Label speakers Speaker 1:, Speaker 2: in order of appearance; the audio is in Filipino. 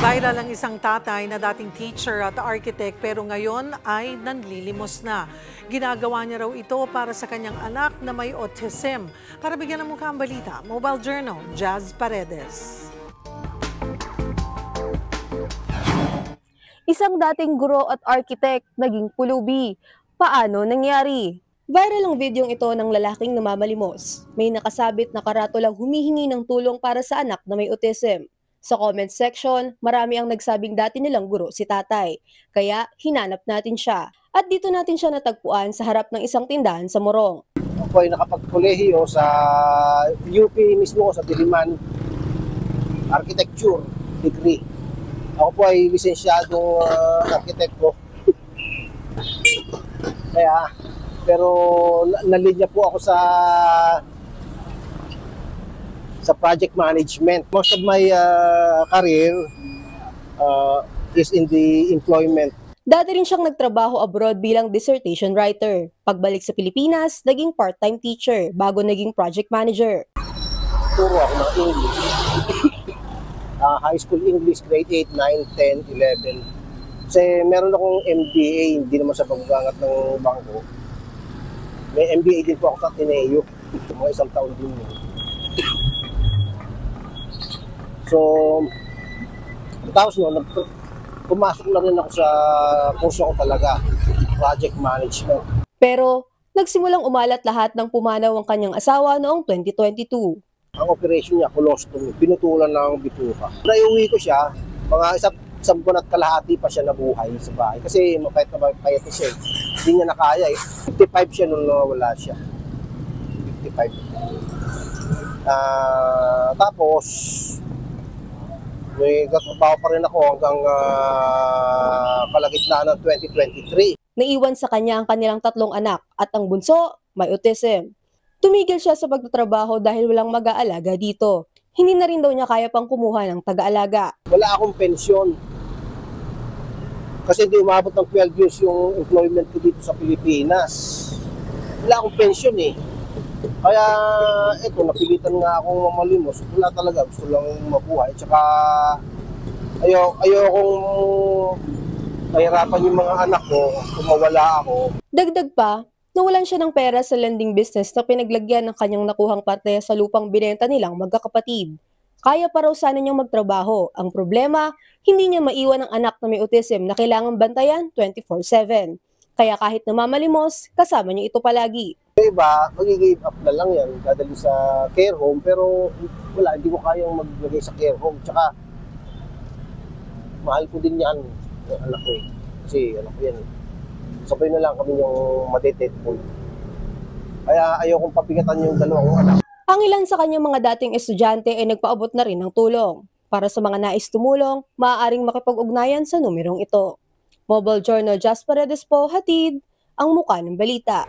Speaker 1: Viral ang isang tatay na dating teacher at architect pero ngayon ay nanlilimos na. Ginagawa niya raw ito para sa kanyang anak na may autism. Para bigyan ng mukha ang balita, Mobile Journal, Jazz Paredes.
Speaker 2: Isang dating guro at architect naging pulubi. Paano nangyari? Viral ang videong ito ng lalaking namamalimos. May nakasabit na karatulang humihingi ng tulong para sa anak na may autism. Sa comment section, marami ang nagsabing dati nilang guro si tatay. Kaya hinanap natin siya. At dito natin siya natagpuan sa harap ng isang tindahan sa Morong.
Speaker 3: Ako ay nakapagkolehiyo sa UP mismo sa Diliman Architecture degree. Ako po ay lisensyadong arkitekto. Kaya, pero nalinya po ako sa project management. Most of my career is in the employment.
Speaker 2: Dati rin siyang nagtrabaho abroad bilang dissertation writer. Pagbalik sa Pilipinas, naging part-time teacher bago naging project manager.
Speaker 3: Turo ako ng English. High school English, grade 8, 9, 10, 11. Kasi meron akong MBA, hindi naman sa paggangat ng bangko. May MBA din po ako sa Ateneo. Mga isang taon din yun. So, tapos noon, pumasok na rin ako sa kurso ko talaga, project management.
Speaker 2: Pero, nagsimulang umalat lahat ng pumanaw ang kanyang asawa noong 2022.
Speaker 3: Ang operation niya, colostomy, pinutulan ng bituka. Naiuwi ko siya, mga isang buwan at kalahati pa siya nabuhay sa bahay. Kasi mapayat na mapayat siya. Hindi niya nakaya eh. 55 siya nung nawala siya. 55. Tapos, may katrabaho pa rin ako hanggang kalagitnaan ng 2023.
Speaker 2: Naiwan sa kanya ang kanilang 3 anak at ang bunso may autism. Tumigil siya sa pagtatrabaho dahil walang mag-aalaga dito. Hindi na rin daw niya kaya pang kumuha ng taga-alaga.
Speaker 3: Wala akong pensyon. Kasi hindi umabot ng 12 years yung employment ko dito sa Pilipinas. Wala akong pensyon eh. Kaya eto, napilitan nga akong mamalimos. Wala talaga, gusto lang mabuhay. Tsaka ayokong mahirapan yung mga anak ko kung mawala ako.
Speaker 2: Dagdag pa, nawalan siya ng pera sa lending business na pinaglagyan ng kanyang nakuhang parte sa lupang binenta nilang magkakapatid. Kaya pa raw sana niyang magtrabaho. Ang problema, hindi niya maiwan ang anak na may autism na kailangang bantayan 24/7. Kaya kahit namamalimos, kasama niya ito palagi.
Speaker 3: Yung iba, mag-give up na lang yan, dadali sa care home, pero wala, hindi ko kayang maglagay sa care home. Tsaka, mahal ko din yan, yung anak ko eh. Kasi anak ko yan eh. Sabay na lang kami yung madetectful. Kaya ayokong papigatan yung dalawang anak.
Speaker 2: Ang ilan sa kanyang mga dating estudyante ay nagpaabot na rin ng tulong. Para sa mga nais tumulong, maaaring makipag-ugnayan sa numerong ito. Mobile Journal, Jazz Paredes po, hatid ang mukha ng balita.